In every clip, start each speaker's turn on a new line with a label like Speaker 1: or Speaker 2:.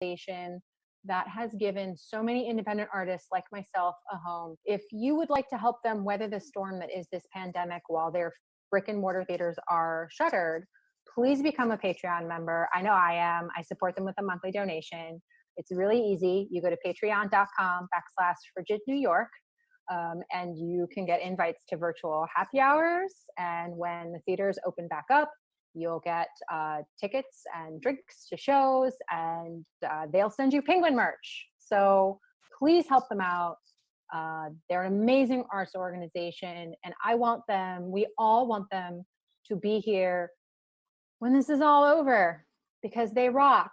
Speaker 1: organization that has given so many independent artists like myself a home. If you would like to help them weather the storm that is this pandemic while their brick and mortar theaters are shuttered, please become a Patreon member. I know I am. I support them with a monthly donation. It's really easy. You go to patreon.com/Frigid New York, and you can get invites to virtual happy hours. And when the theaters open back up, you'll get tickets and drinks to shows, and they'll send you Penguin merch. So please help them out. They're an amazing arts organization, and we all want them to be here when this is all over, because they rock.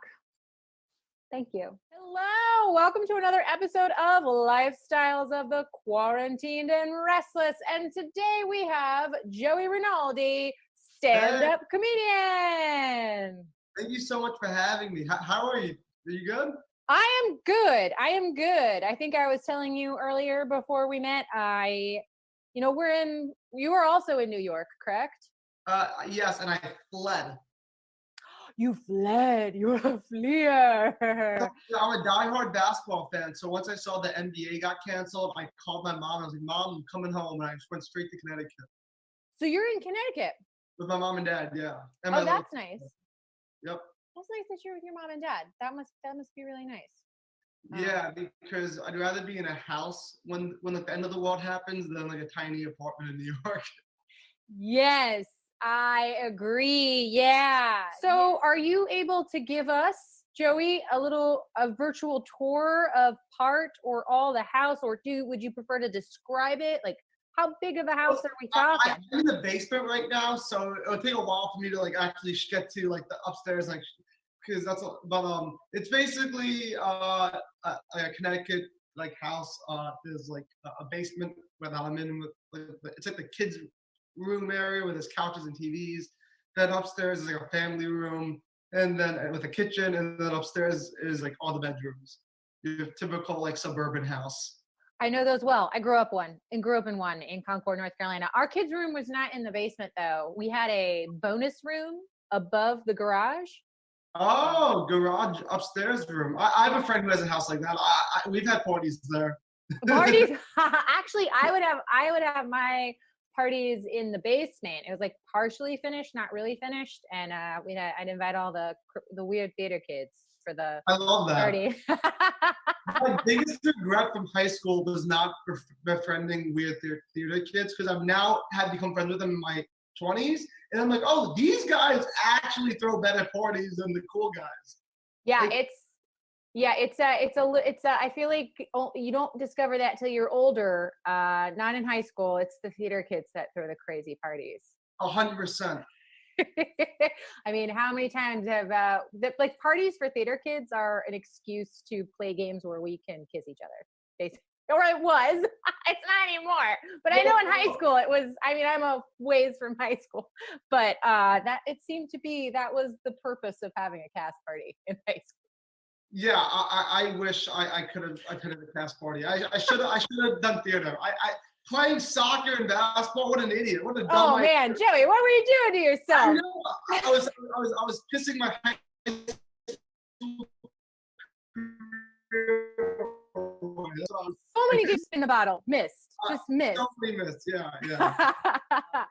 Speaker 1: Thank you. Hello, welcome to another episode of Lifestyles of the Quarantined and Restless. And today we have Joey Rinaldi, stand-up comedian.
Speaker 2: Thank you so much for having me. How are you? Are you good?
Speaker 1: I am good. I think I was telling you earlier before we met, you are also in New York, correct?
Speaker 2: Yes, and I fled.
Speaker 1: You fled. You're a fleer.
Speaker 2: I'm a diehard basketball fan, so once I saw the NBA got canceled, I called my mom. I was like, "Mom, I'm coming home," and I just went straight to Connecticut.
Speaker 1: So you're in Connecticut?
Speaker 2: With my mom and dad, yeah. And
Speaker 1: that's nice.
Speaker 2: Yep.
Speaker 1: That's nice that you're with your mom and dad. That must be really nice.
Speaker 2: Yeah, because I'd rather be in a house when like the end of the world happens than like a tiny apartment in New York.
Speaker 1: Yes, I agree. Yeah. So are you able to give us, Joey, a virtual tour of part or all the house, or would you prefer to describe it? Like, how big of a house are we talking?
Speaker 2: I'm in the basement right now, so it'll take a while for me to like actually get to like the upstairs, like, because it's basically a Connecticut like house. There's like a basement where I'm in with it's like the kids' room area where there's couches and TVs. Then upstairs is like a family room, and then with a kitchen, and then upstairs is like all the bedrooms. Your typical like suburban house.
Speaker 1: I know those well. I grew up in one in Concord, North Carolina. Our kids' room was not in the basement though. We had a bonus room above the garage.
Speaker 2: Oh, garage upstairs room. I have a friend who has a house like that. We've had parties there.
Speaker 1: Parties? Actually, I would have my parties in the basement. It was like partially finished, not really finished, and I'd invite all the weird theater kids for the
Speaker 2: I love that
Speaker 1: party.
Speaker 2: My biggest regret from high school was not befriending weird theater kids, because I've now had become friends with them in my 20s, and I'm like, oh, these guys actually throw better parties than the cool guys.
Speaker 1: Yeah, I feel like you don't discover that till you're older. Not in high school. It's the theater kids that throw the crazy parties.
Speaker 2: 100%.
Speaker 1: I mean, how many times have like parties for theater kids are an excuse to play games where we can kiss each other, basically. Or it was. It's not anymore. But I know in high school it was. I mean, I'm a ways from high school, but that it seemed to be that was the purpose of having a cast party in high school.
Speaker 2: Yeah, I wish I could have a cast party. I should have done theater. Playing soccer and basketball. What an idiot! What a dumb.
Speaker 1: Oh man, Joey, what were you doing to yourself?
Speaker 2: I know. I was pissing my pants.
Speaker 1: So many games in the bottle. Missed.
Speaker 2: So many missed. Yeah.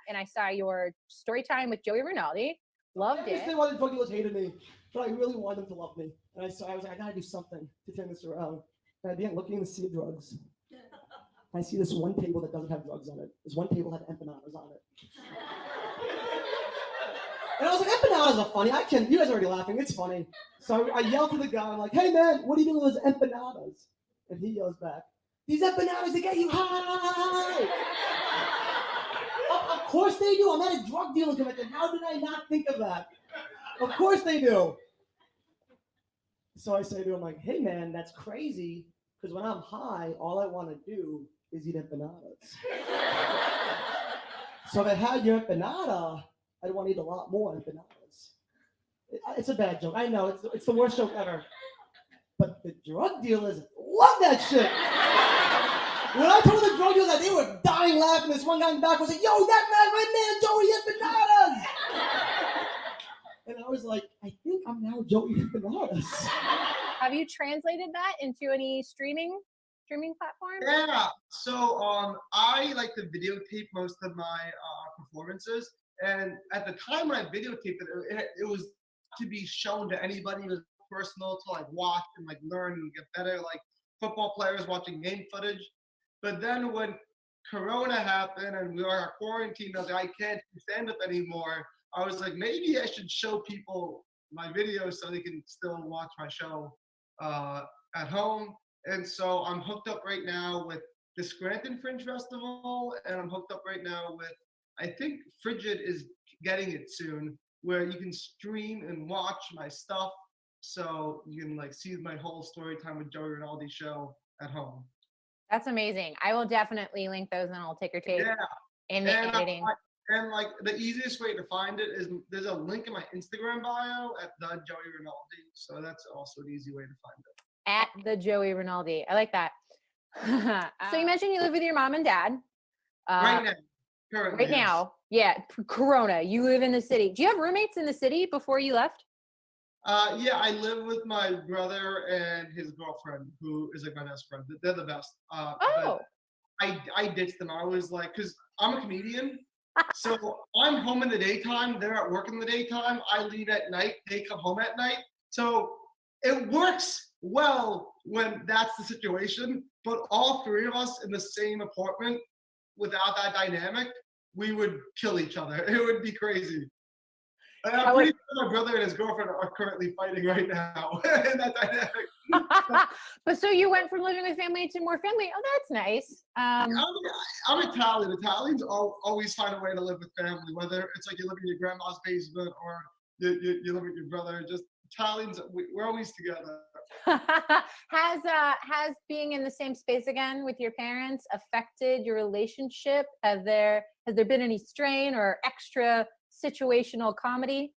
Speaker 1: And I saw your story time with Joey Rinaldi. Loved it.
Speaker 3: I say why the drug dealers hated me, but I really wanted them to love me. And I was like, I gotta do something to turn this around. And I began looking in the sea of drugs. I see this one table that doesn't have drugs on it. This one table had empanadas on it. And I was like, empanadas are funny. You guys are already laughing. It's funny. So I yelled to the guy, I'm like, hey man, what are you doing with those empanadas? And he yells back, these empanadas to get you high. Of course they do. I'm at a drug dealing convention. How did I not think of that? Of course they do. So I say to him, like, hey man, that's crazy. Because when I'm high, all I want to do is eat empanadas. So if I had your empanada, I'd want to eat a lot more empanadas. It's a bad joke. I know, it's the worst joke ever. But the drug dealers love that shit. When I told the drug dealers that, they were dying laughing. This one guy in the back was like, yo, that man, my man, Joey empanadas. And I was like, I think I'm now Joey empanadas.
Speaker 1: Have you translated that into any streaming platforms?
Speaker 2: Yeah. So I like to videotape most of my performances, and at the time when I videotaped it was to be shown to anybody. It was personal to like watch and like learn and get better, like football players watching game footage. But then when Corona happened and we were quarantined, I was like, I can't do stand up anymore. I was like, maybe I should show people my videos so they can still watch my show at home. And so I'm hooked up right now with the Scranton Fringe Festival, and I'm hooked up right now with, I think Frigid is getting it soon, where you can stream and watch my stuff. So you can like see my whole story time with Joey Rinaldi show at home.
Speaker 1: That's amazing. I will definitely link those and I'll take your tape
Speaker 2: Yeah.
Speaker 1: in the
Speaker 2: And
Speaker 1: editing.
Speaker 2: and like the easiest way to find it is there's a link in my Instagram bio at the Joey Rinaldi. So that's also an easy way to find it.
Speaker 1: At the Joey Rinaldi. I like that. So you mentioned you live with your mom and dad.
Speaker 2: Right now, currently.
Speaker 1: Right now. Yeah. Corona. You live in the city. Do you have roommates in the city before you left?
Speaker 2: Yeah, I live with my brother and his girlfriend, who is like my best friend. They're the best.
Speaker 1: Oh.
Speaker 2: I ditched them. I was like, because I'm a comedian, so I'm home in the daytime. They're at work in the daytime. I leave at night. They come home at night. So it works well when that's the situation. But all three of us in the same apartment, without that dynamic, we would kill each other. It would be crazy. And I'm pretty sure my brother and his girlfriend are currently fighting right now in that dynamic.
Speaker 1: But so you went from living with family to more family. Oh, that's nice.
Speaker 2: I'm Italian. Italians always find a way to live with family, whether it's like you live in your grandma's basement or you live with your brother. Just Italians, we're always together.
Speaker 1: Has being in the same space again with your parents affected your relationship? Has there been any strain or extra situational comedy?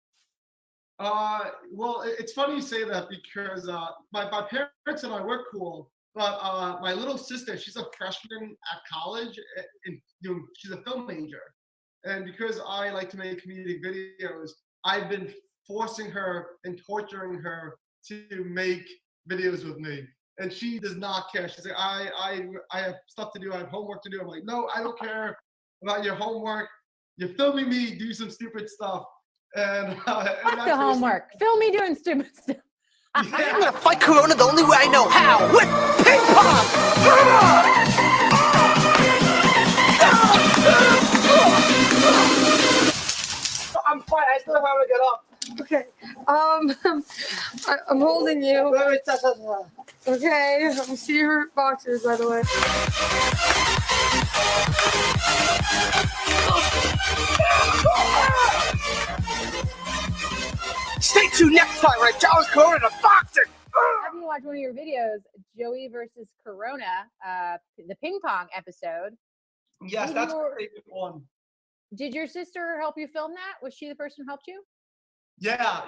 Speaker 2: Well, it's funny you say that because my parents and I were cool, but my little sister, she's a freshman at college, and she's a film major, and because I like to make comedic videos, I've been forcing her and torturing her to make videos with me, and she does not care. She's like, I have stuff to do. I have homework to do. I'm like, no, I don't care about your homework. You're filming me do some stupid stuff. And
Speaker 1: Fuck the homework. Film me doing stupid stuff.
Speaker 4: I'm gonna fight Corona the only way I know how, with ping pong!
Speaker 3: I'm fine. I still have to get up.
Speaker 5: Okay. I'm holding you.
Speaker 3: Wait, stop.
Speaker 5: Okay. I see your boxers, by the way.
Speaker 4: Stay tuned next time when I challenge Corona to boxing!
Speaker 1: Having watched one of your videos, Joey versus Corona, the ping pong episode.
Speaker 2: Yes, that's my favorite one.
Speaker 1: Did your sister help you film that? Was she the person who helped you?
Speaker 2: Yeah.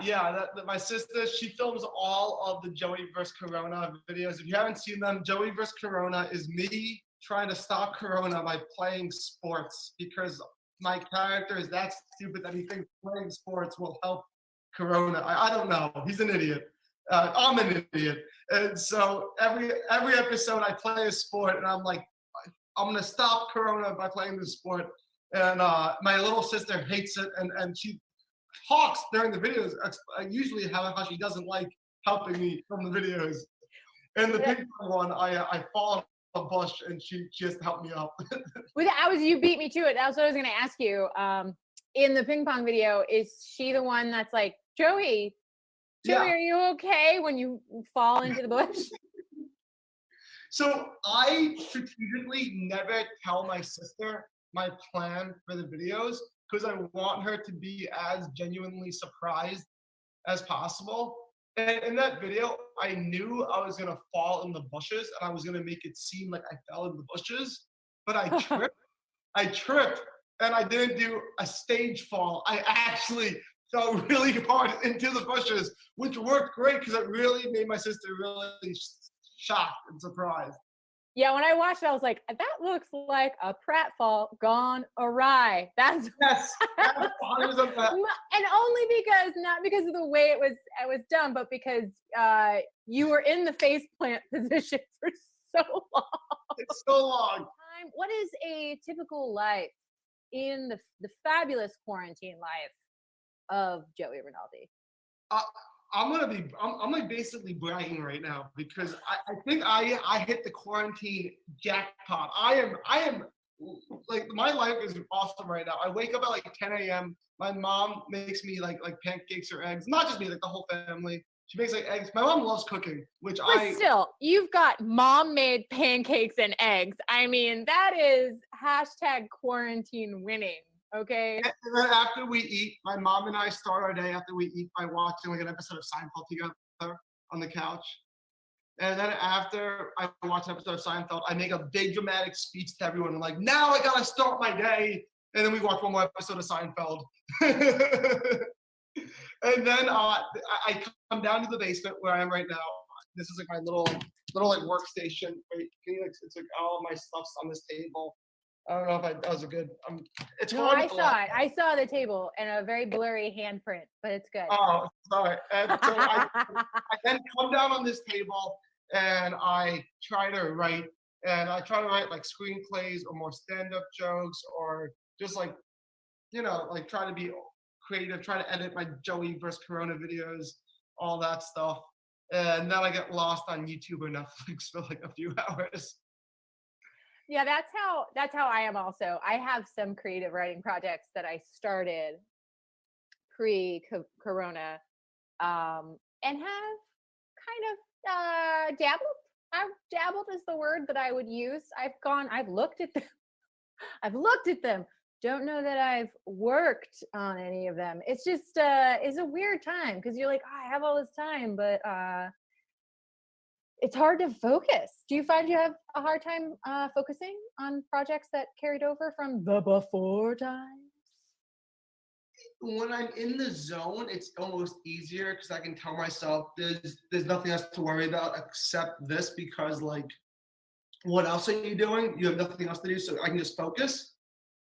Speaker 2: My sister, she films all of the Joey vs. Corona videos. If you haven't seen them, Joey vs. Corona is me trying to stop Corona by playing sports because my character is that stupid that he thinks playing sports will help Corona. I don't know. He's an idiot. I'm an idiot. And so every episode I play a sport and I'm like, I'm gonna stop Corona by playing this sport. And my little sister hates it and she talks during the videos, usually how she doesn't like helping me from the videos. And the ping pong one, I fall off a bush and she has to help me up.
Speaker 1: You beat me to it. That's what I was gonna ask you. In the ping pong video, is she the one that's like, Joey,
Speaker 2: Yeah.
Speaker 1: are you okay when you fall into the bush?
Speaker 2: So I strategically never tell my sister my plan for the videos because I want her to be as genuinely surprised as possible. And in that video, I knew I was gonna fall in the bushes and I was gonna make it seem like I fell in the bushes, but I tripped and I didn't do a stage fall. I actually fell really hard into the bushes, which worked great because it really made my sister really shocked and surprised.
Speaker 1: Yeah, when I watched it, I was like, that looks like a pratfall gone awry. That's
Speaker 2: Yes, that's 100% that.
Speaker 1: and only because not because of the way it was done, but because you were in the face plant position for so long.
Speaker 2: It's so long.
Speaker 1: What is a typical life in the fabulous quarantine life of Joey Rinaldi?
Speaker 2: Uh, I'm like basically bragging right now because I think I hit the quarantine jackpot. I am like my life is awesome right now. I wake up at like 10 a.m. My mom makes me like pancakes or eggs. Not just me, like the whole family. She makes like eggs. My mom loves cooking, which
Speaker 1: But still, you've got mom-made pancakes and eggs. I mean, that is hashtag quarantine winning. Okay.
Speaker 2: and then after we eat, my mom and I start our day after we eat by watching like an episode of Seinfeld together on the couch. And then after I watch an episode of Seinfeld, I make a big dramatic speech to everyone. I'm like, now I gotta start my day. And then we watch one more episode of Seinfeld. And then I come down to the basement where I am right now. This is like my little like workstation. Wait, can you, it's like all my stuff's on this table. I don't know if that was a good. It's
Speaker 1: No,
Speaker 2: hard.
Speaker 1: I saw it. I saw the table and a very blurry handprint, but it's good.
Speaker 2: Oh, sorry. And so I then come down on this table and I try to write, and I try to write like screenplays or more stand-up jokes or just like, like try to be creative, try to edit my Joey versus Corona videos, all that stuff. And then I get lost on YouTube or Netflix for like a few hours.
Speaker 1: Yeah, that's how I am also. I have some creative writing projects that I started pre-corona, and have kind of dabbled. I've dabbled is the word that I would use. I've looked at them. I've looked at them. Don't know that I've worked on any of them. It's just it's a weird time because you're like, oh, I have all this time, but it's hard to focus. Do you find you have a hard time focusing on projects that carried over from the before times?
Speaker 2: When I'm in the zone, it's almost easier because I can tell myself there's nothing else to worry about except this because like what else are you doing? You have nothing else to do, so I can just focus.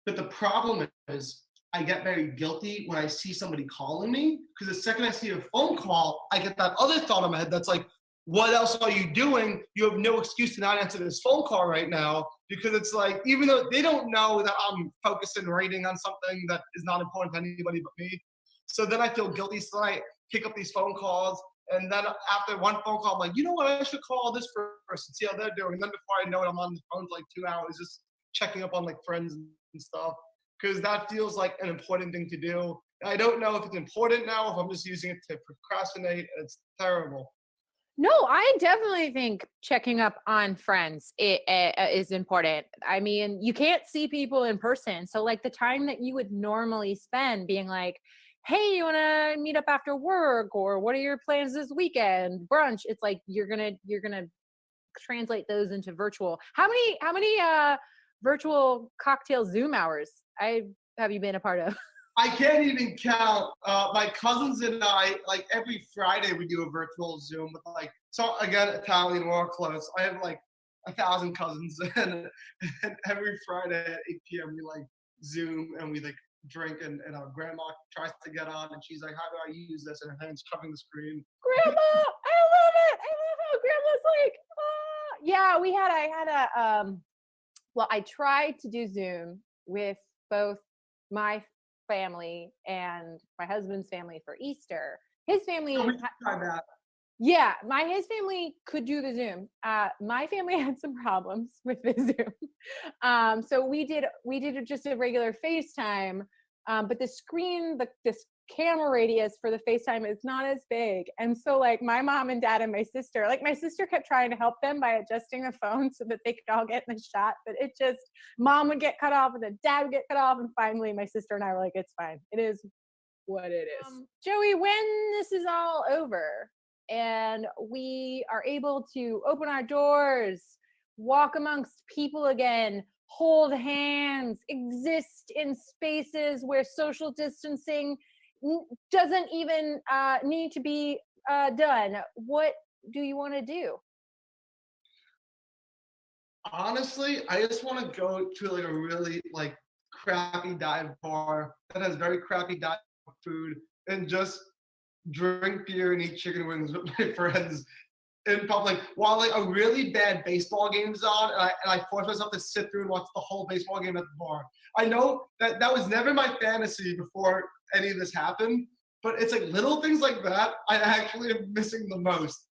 Speaker 2: But the problem is I get very guilty when I see somebody calling me because the second I see a phone call, I get that other thought in my head that's like, what else are you doing? You have no excuse to not answer this phone call right now because it's like, even though they don't know that I'm focused and writing on something that is not important to anybody but me. So then I feel guilty. So I pick up these phone calls. And then after one phone call, I'm like, you know what? I should call this person, see how they're doing. And then before I know it, I'm on the phone for like 2 hours just checking up on like friends and stuff because that feels like an important thing to do. I don't know if it's important now, if I'm just using it to procrastinate. And it's terrible.
Speaker 1: No, I definitely think checking up on friends is important. I mean, you can't see people in person. So like the time that you would normally spend being like, hey, you want to meet up after work or what are your plans this weekend? Brunch. It's like you're going to translate those into virtual. How many virtual cocktail Zoom hours have you been a part of?
Speaker 2: I can't even count. My cousins and I, like every Friday, we do a virtual Zoom with like, so again, Italian, we're all close. I have like 1,000 cousins, and every Friday at 8 p.m. we like Zoom and we like drink, and our grandma tries to get on, and she's like, "How do I use this?" And her hand's covering the screen.
Speaker 1: Grandma, I love it. I love how grandma's like, ah. Yeah, well, I tried to do Zoom with both my family and my husband's family for Easter. His family,
Speaker 2: So we try that.
Speaker 1: yeah, his family could do the Zoom. My family had some problems with the Zoom, so we did just a regular FaceTime. But the screen, this camera radius for the FaceTime is not as big, and so like my mom and dad and my sister kept trying to help them by adjusting the phone so that they could all get in the shot. But it just mom would get cut off and then dad would get cut off, and finally my sister and I were like, it's fine. It is what it is. Joey, when this is all over and we are able to open our doors, walk amongst people again, hold hands, exist in spaces where social distancing doesn't even need to be done, what do you want to do?
Speaker 2: Honestly, I just want to go to like a really like crappy dive bar that has very crappy dive food and just drink beer and eat chicken wings with my friends in public while like a really bad baseball game's on, and I force myself to sit through and watch the whole baseball game at the bar. I know that that was never my fantasy before any of this happened, but it's like little things like that I actually am missing the most.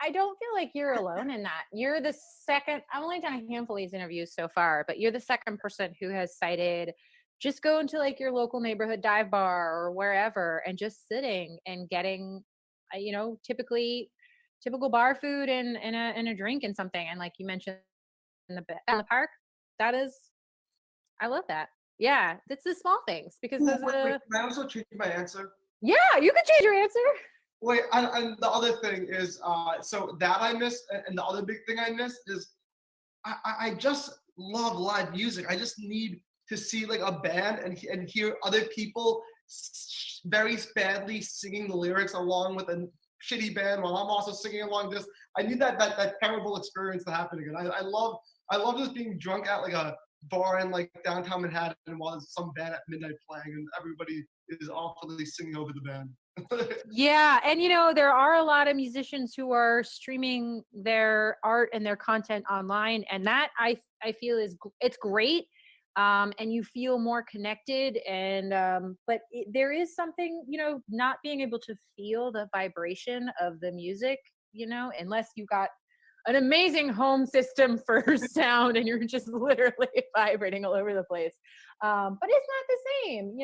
Speaker 1: I don't feel like you're alone in that. You're the second, I've only done a handful of these interviews so far, but you're the second person who has cited just going to like your local neighborhood dive bar or wherever and just sitting and getting, typical bar food and a drink and something. And like you mentioned in the park, that is, I love that. Yeah, it's the small things because
Speaker 2: Ooh,
Speaker 1: those
Speaker 2: wait,
Speaker 1: are
Speaker 2: can I also change my answer?
Speaker 1: yeah, you could change your answer.
Speaker 2: Wait, and the other thing is, so that I missed, and the other big thing I missed is, I just love live music. I just need to see like a band and hear other people very badly singing the lyrics along with a shitty band while I'm also singing along. Just I need that terrible experience to happen again. I love just being drunk at like a bar in like downtown Manhattan while there's some band at midnight playing and everybody is awfully singing over the band.
Speaker 1: Yeah, and there are a lot of musicians who are streaming their art and their content online, and that I feel it's great, and you feel more connected. And but there is something not being able to feel the vibration of the music, unless you got an amazing home system for sound and you're just literally vibrating all over the place. But it's not the same.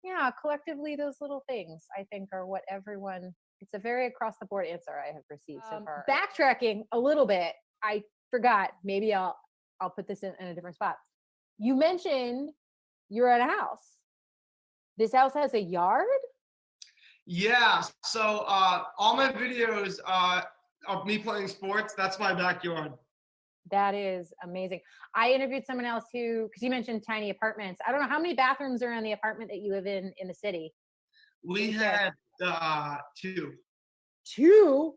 Speaker 1: Yeah, collectively, those little things I think are what everyone. It's a very across the board answer I have received so far. Backtracking a little bit, I forgot. Maybe I'll put this in a different spot. You mentioned you're at a house. This house has a yard.
Speaker 2: Yeah, so all my videos of me playing sports, that's my backyard.
Speaker 1: That is amazing. I interviewed someone else because you mentioned tiny apartments. I don't know how many bathrooms are in the apartment that you live in the city.
Speaker 2: We had two.
Speaker 1: Two?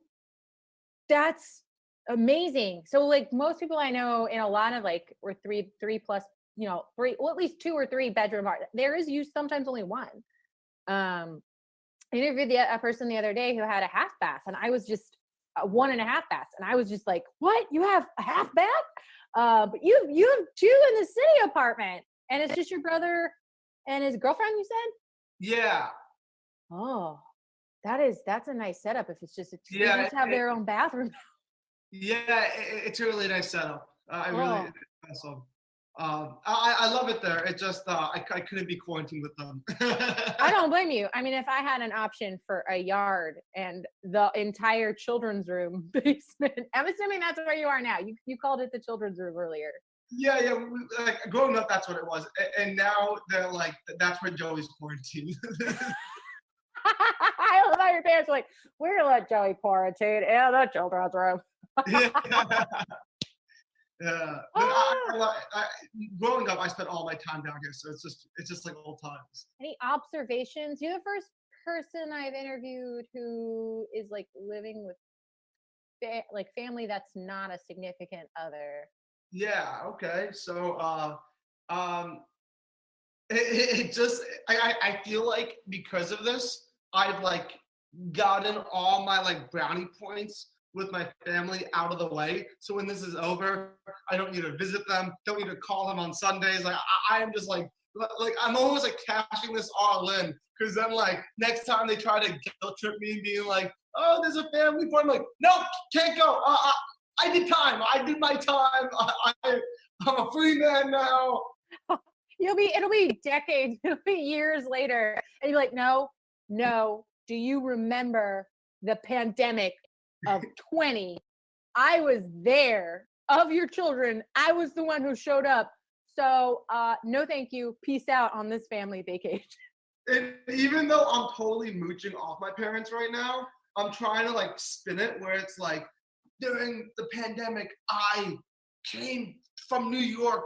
Speaker 1: That's amazing. So like most people I know in a lot of like or three plus, three, well, at least 2 or 3 bedroom art. There is sometimes only one. I interviewed a person the other day who had a half bath, and I was just 1.5 baths, and I was just like, "What? You have a half bath? But you have 2 in the city apartment, and it's just your brother and his girlfriend." You said?
Speaker 2: Yeah.
Speaker 1: Oh, that's a nice setup. If it's just they
Speaker 2: Yeah,
Speaker 1: just have their own bathroom.
Speaker 2: yeah, it's a really nice setup. I really,
Speaker 1: Oh.
Speaker 2: it's awesome. I love it there. It just I couldn't be quarantined with them.
Speaker 1: I don't blame you. I mean, if I had an option for a yard and the entire children's room basement, I'm assuming that's where you are now. You called it the children's room earlier.
Speaker 2: Yeah, yeah. Like growing up, that's what it was, and now they're like, that's where Joey's quarantined.
Speaker 1: I love how your parents are like, we're gonna let Joey quarantine in the children's room.
Speaker 2: Yeah. Yeah, but growing up, I spent all my time down here, so it's just like old times.
Speaker 1: Any observations? You're the first person I've interviewed who is like living with like family that's not a significant other.
Speaker 2: Yeah. Okay. So, um, it just I feel like because of this, I've like gotten all my like brownie points with my family out of the way. So when this is over, I don't need to visit them, don't need to call them on Sundays. Like I am just like I'm almost like cashing this all in because then like next time they try to guilt trip me and being like, oh, there's a family party. I'm like, nope, can't go. I did time. I did my time. I'm a free man now.
Speaker 1: It'll be decades, it'll be years later. And you're like, no. Do you remember the pandemic of 20? I was there. Of your children, I was the one who showed up. So no thank you. Peace out on this family vacation.
Speaker 2: And even though I'm totally mooching off my parents right now, I'm trying to like spin it where it's like during the pandemic, I came from New York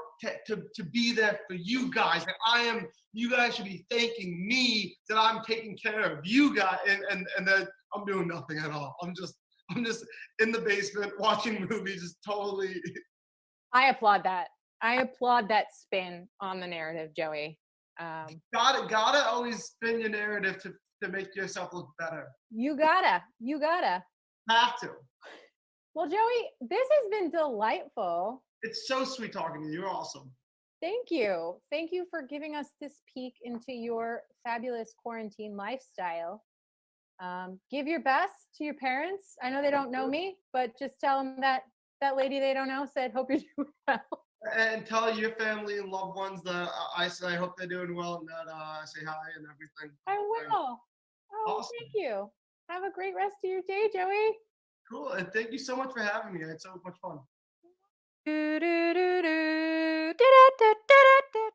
Speaker 2: to be there for you guys. And you guys should be thanking me that I'm taking care of you guys. And then I'm doing nothing at all. I'm just in the basement watching movies, just totally.
Speaker 1: I applaud that. I applaud that spin on the narrative, Joey.
Speaker 2: Gotta always spin your narrative to make yourself look better.
Speaker 1: You gotta.
Speaker 2: Have to.
Speaker 1: Well, Joey, this has been delightful.
Speaker 2: It's so sweet talking to you. You're awesome.
Speaker 1: Thank you. Thank you for giving us this peek into your fabulous quarantine lifestyle. Give your best to your parents. I know they don't know me, but just tell them that that lady they don't know said, "Hope you're doing well."
Speaker 2: And tell your family and loved ones that I hope they're doing well and that I say hi and everything.
Speaker 1: I will. Oh,
Speaker 2: Awesome.
Speaker 1: thank you. Have a great rest of your day, Joey.
Speaker 2: Cool. And thank you so much for having me. I had so much fun.
Speaker 1: Do, do, do, do, do, do, do, do, do.